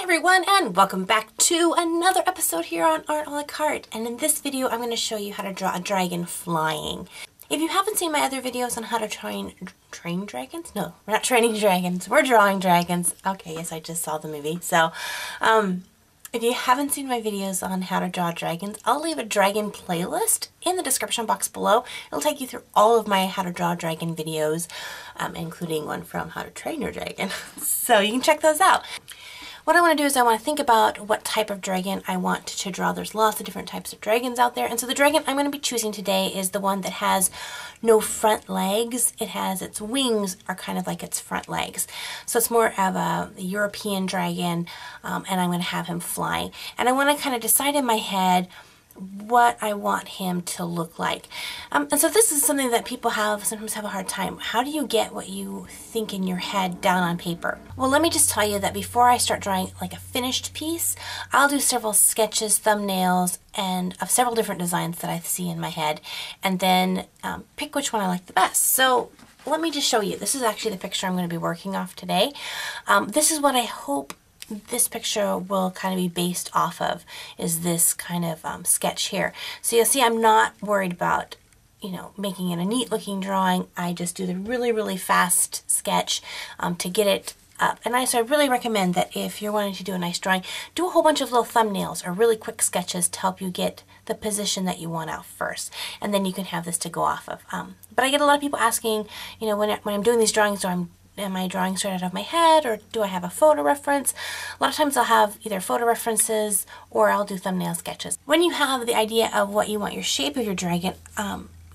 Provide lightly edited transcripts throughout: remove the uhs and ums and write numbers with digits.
everyone, and welcome back to another episode here on Art a la Carte. And in this video, I'm going to show you how to draw a dragon flying. If you haven't seen my other videos on how to train dragons? No, we're not training dragons. We're drawing dragons. Okay, yes, I just saw the movie. So, if you haven't seen my videos on how to draw dragons, I'll leave a dragon playlist in the description box below. It'll take you through all of my how to draw dragon videos, including one from how to train your dragon. So you can check those out. What I want to do is I want to think about what type of dragon I want to draw. There's lots of different types of dragons out there. And so the dragon I'm going to be choosing today is the one that has no front legs. It has its wings are kind of like its front legs. So it's more of a European dragon, and I'm going to have him flying. And I want to kind of decide in my head what I want him to look like. And so this is something that people sometimes have a hard time. How do you get what you think in your head down on paper? Well, let me just tell you that before I start drawing like a finished piece, I'll do several sketches, thumbnails, and of several different designs that I see in my head, and then pick which one I like the best. So let me just show you. This is actually the picture I'm going to be working off today. This is what I hope this picture will kind of be based off of, is this kind of sketch here. So you'll see I'm not worried about, making it a neat looking drawing. I just do the really fast sketch to get it up. And so I really recommend that if you're wanting to do a nice drawing, do a whole bunch of little thumbnails or really quick sketches to help you get the position that you want out first. And then you can have this to go off of. But I get a lot of people asking, when I'm doing these drawings, am I drawing straight out of my head, or do I have a photo reference? A lot of times I'll have either photo references or I'll do thumbnail sketches. When you have the idea of what you want your shape of your dragon,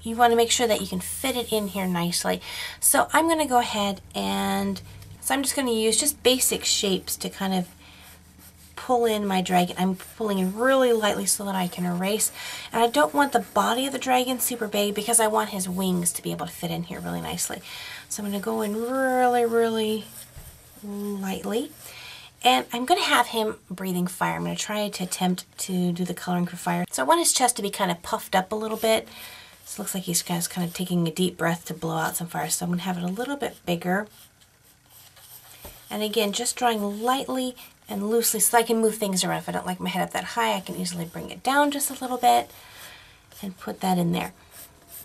you want to make sure that you can fit it in here nicely. So I'm going to go ahead and, I'm just going to use just basic shapes to kind of pull in my dragon. I'm pulling in really lightly so that I can erase. And I don't want the body of the dragon super big because I want his wings to be able to fit in here really nicely. So I'm going to go in really lightly. And I'm going to have him breathing fire. I'm going to try to attempt to do the coloring for fire. So I want his chest to be kind of puffed up a little bit. So it looks like he's kind of taking a deep breath to blow out some fire. So I'm going to have it a little bit bigger. And again, just drawing lightly and loosely so I can move things around. If I don't like my head up that high, I can easily bring it down just a little bit and put that in there.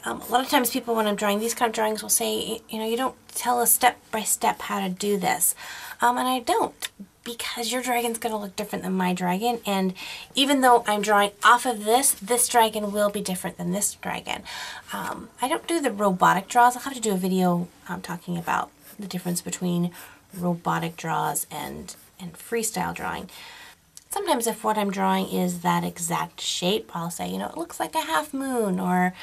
A lot of times people, when I'm drawing these kind of drawings, will say, you don't tell us step by step how to do this. And I don't, because your dragon's going to look different than my dragon. And even though I'm drawing off of this dragon will be different than this dragon. I don't do the robotic draws. I'll have to do a video talking about the difference between robotic draws and freestyle drawing. Sometimes if what I'm drawing is that exact shape, I'll say, it looks like a half moon, or,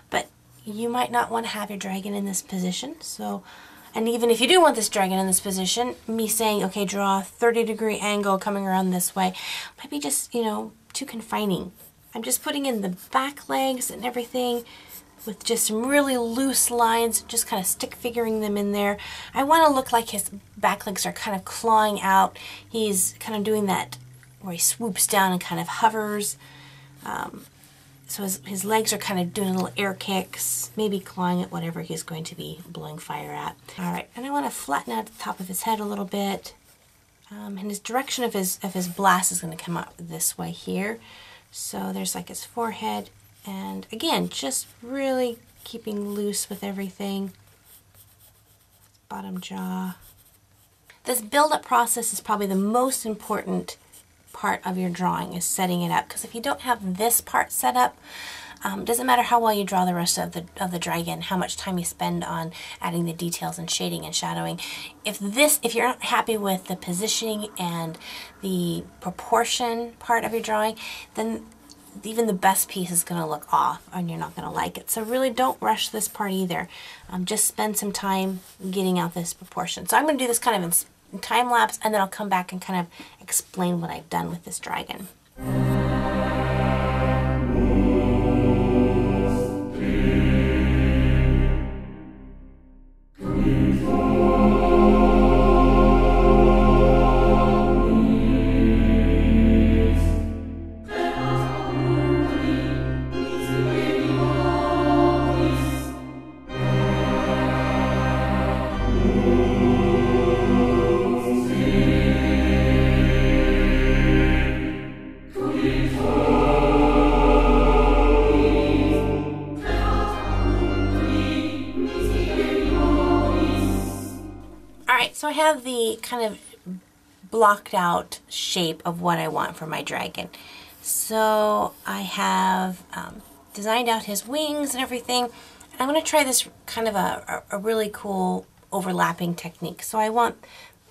but you might not want to have your dragon in this position. So, and even if you do want this dragon in this position, me saying, okay, draw a 30-degree angle coming around this way, might be just, too confining. I'm just putting in the back legs and everything with just some really loose lines, just kind of stick figuring them in there. I want to look like his back legs are kind of clawing out. He's kind of doing that where he swoops down and kind of hovers. So his legs are kind of doing little air kicks, maybe clawing at whatever he's going to be blowing fire at. All right, and I want to flatten out the top of his head a little bit. And his direction of his blast is going to come out this way here. So there's like his forehead. And again, just really keeping loose with everything. Bottom jaw. This build-up process is probably the most important part of your drawing, is setting it up. Because if you don't have this part set up, doesn't matter how well you draw the rest of the dragon, how much time you spend on adding the details and shading and shadowing. If you're not happy with the positioning and the proportion part of your drawing, then even the best piece is going to look off and you're not going to like it. So really don't rush this part either. Just spend some time getting out this proportion. So I'm going to do this kind of in time lapse, and then I'll come back and kind of explain what I've done with this dragon. have the kind of blocked out shape of what I want for my dragon. So I have designed out his wings and everything. I'm going to try this kind of a really cool overlapping technique. So I want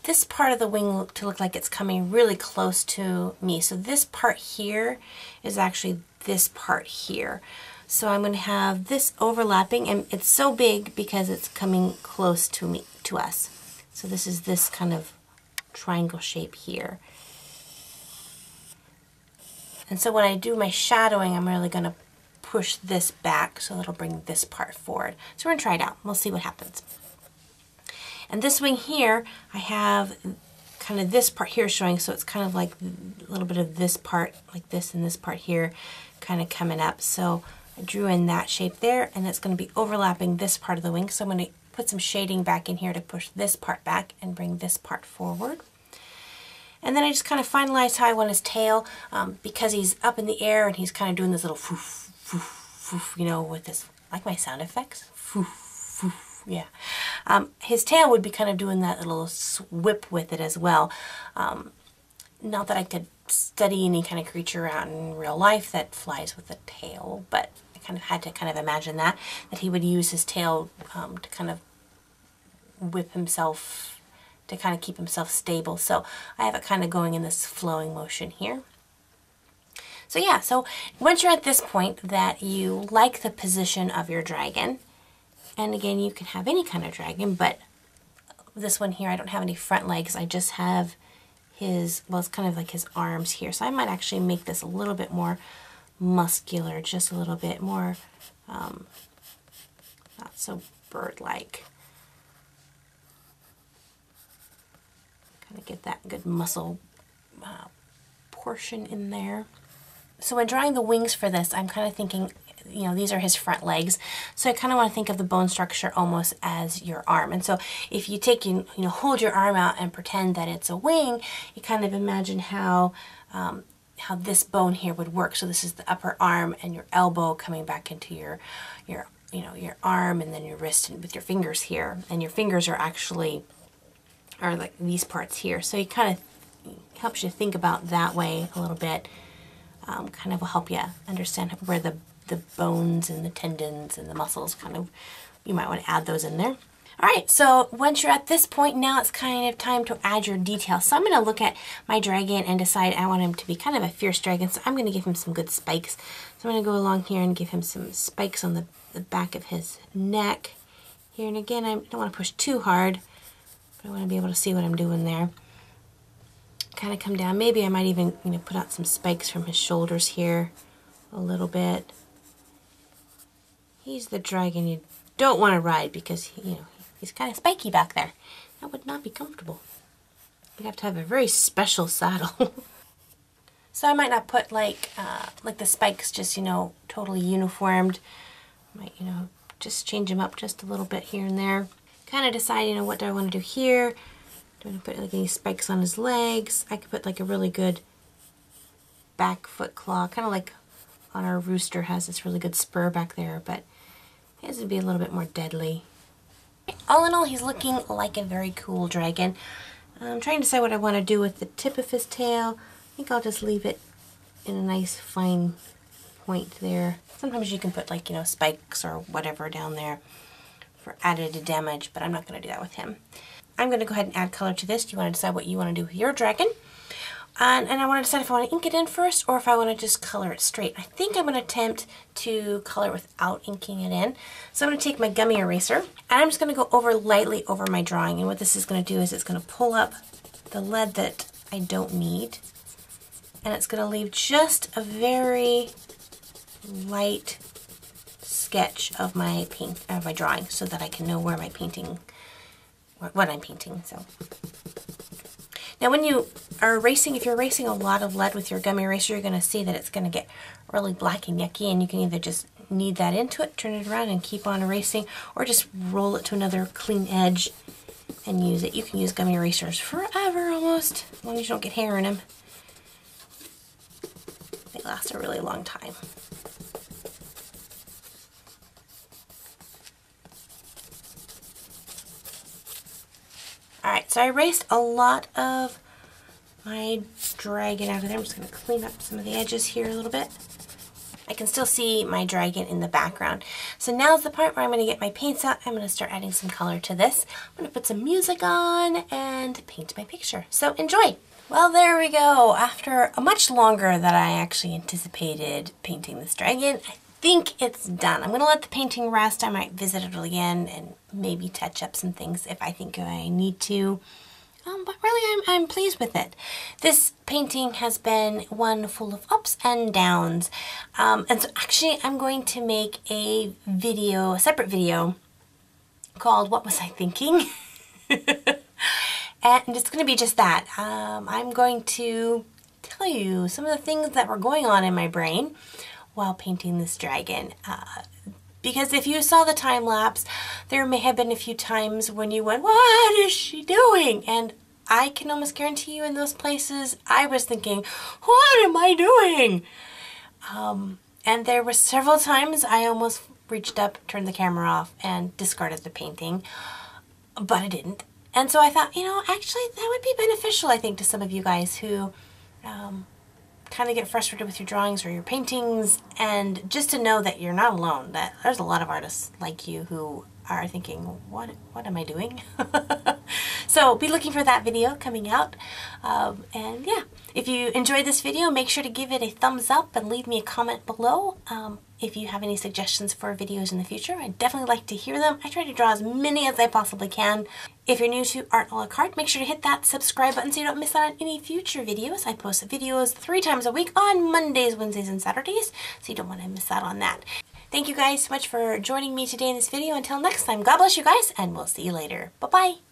this part of the wing to look like it's coming really close to me. So this part here is actually this part here. So I'm going to have this overlapping, and it's so big because it's coming close to us. So this is this kind of triangle shape here. And so when I do my shadowing, I'm really going to push this back so it'll bring this part forward. So we're going to try it out. We'll see what happens. And this wing here, I have kind of this part here showing, so it's kind of like a little bit of this part, like this, and this part here kind of coming up. So I drew in that shape there, and it's going to be overlapping this part of the wing. So I'm going to put some shading back in here to push this part back and bring this part forward. And then I just kind of finalized how I want his tail, because he's up in the air and he's kind of doing this little foof, foof, foof, you know, with this, like my sound effects, foof, foof, yeah. His tail would be kind of doing that little whip with it as well. Not that I could study any kind of creature out in real life that flies with a tail, but I kind of had to kind of imagine that he would use his tail to kind of whip himself, to kind of keep himself stable. So I have it kind of going in this flowing motion here. So yeah, so once you're at this point that you like the position of your dragon, and again, you can have any kind of dragon, but this one here, I don't have any front legs. I just have his, well, it's kind of like his arms here. So I might actually make this a little bit more muscular, just a little bit more, not so bird-like. Kind of get that good muscle portion in there. So when drawing the wings for this, I'm kind of thinking, you know, these are his front legs. So I kind of want to think of the bone structure almost as your arm. And so if you take, you know, hold your arm out and pretend that it's a wing, you kind of imagine how this bone here would work. So this is the upper arm and your elbow coming back into your arm, and then your wrist with your fingers here. And your fingers are actually like these parts here. So it kind of helps you think about that way a little bit. Kind of will help you understand where the bones and the tendons and the muscles kind of, you might want to add those in there. All right, so once you're at this point, now it's kind of time to add your details. So I'm going to look at my dragon and decide I want him to be kind of a fierce dragon, so I'm going to give him some good spikes. So I'm going to go along here and give him some spikes on the back of his neck here. And again, I don't want to push too hard, but I want to be able to see what I'm doing there. Kind of come down. Maybe I might even, you know, put out some spikes from his shoulders here a little bit. He's the dragon you don't want to ride because, you know, he's kind of spiky back there. That would not be comfortable. You'd have to have a very special saddle. So I might not put like the spikes just, you know, totally uniformed. Might, you know, just change them up just a little bit here and there. Kind of decide, you know, what do I want to do here. Do I want to put like any spikes on his legs? I could put like a really good back foot claw, kind of like on our rooster has this really good spur back there, but his would be a little bit more deadly. All in all, he's looking like a very cool dragon. I'm trying to decide what I want to do with the tip of his tail. I think I'll just leave it in a nice fine point there. Sometimes you can put like, you know, spikes or whatever down there for added damage, but I'm not going to do that with him. I'm going to go ahead and add color to this. Do you want to decide what you want to do with your dragon? And I want to decide if I want to ink it in first or if I want to just color it straight. I think I'm going to attempt to color without inking it in. So I'm going to take my gummy eraser and I'm just going to go lightly over my drawing. And what this is going to do is it's going to pull up the lead that I don't need. And it's going to leave just a very light sketch of my drawing so that I can know where my painting, what I'm painting. So. Now when you are erasing, if you're erasing a lot of lead with your gummy eraser, you're going to see that it's going to get really black and yucky, and you can either just knead that into it, turn it around and keep on erasing, or just roll it to another clean edge and use it. You can use gummy erasers forever almost, as long as you don't get hair in them. They last a really long time. Alright, so I erased a lot of my dragon out of there. I'm just going to clean up some of the edges here a little bit. I can still see my dragon in the background. So now's the part where I'm going to get my paints out. I'm going to start adding some color to this. I'm going to put some music on and paint my picture. So enjoy! Well, there we go. After a much longer than I actually anticipated painting this dragon, I think it's done. I'm going to let the painting rest. I might visit it again and maybe touch up some things if I think I need to. But really, I'm pleased with it. This painting has been one full of ups and downs. And so actually, I'm going to make a video, a separate video, called What Was I Thinking? And it's going to be just that. I'm going to tell you some of the things that were going on in my brain while painting this dragon. Because if you saw the time lapse, there may have been a few times when you went, what is she doing? And I can almost guarantee you in those places, I was thinking, what am I doing? And there were several times I almost reached up, turned the camera off, and discarded the painting, but I didn't. And so I thought, you know, actually that would be beneficial, I think, to some of you guys who kind of get frustrated with your drawings or your paintings, and just to know that you're not alone, that there's a lot of artists like you who are thinking, what am I doing? So be looking for that video coming out. And yeah, if you enjoyed this video, make sure to give it a thumbs up and leave me a comment below. If you have any suggestions for videos in the future, I'd definitely like to hear them. I try to draw as many as I possibly can. If you're new to Art a la Carte, make sure to hit that subscribe button so you don't miss out on any future videos. I post videos 3 times a week on Mondays, Wednesdays, and Saturdays, so you don't want to miss out on that. Thank you guys so much for joining me today in this video. Until next time, God bless you guys, and we'll see you later. Bye-bye.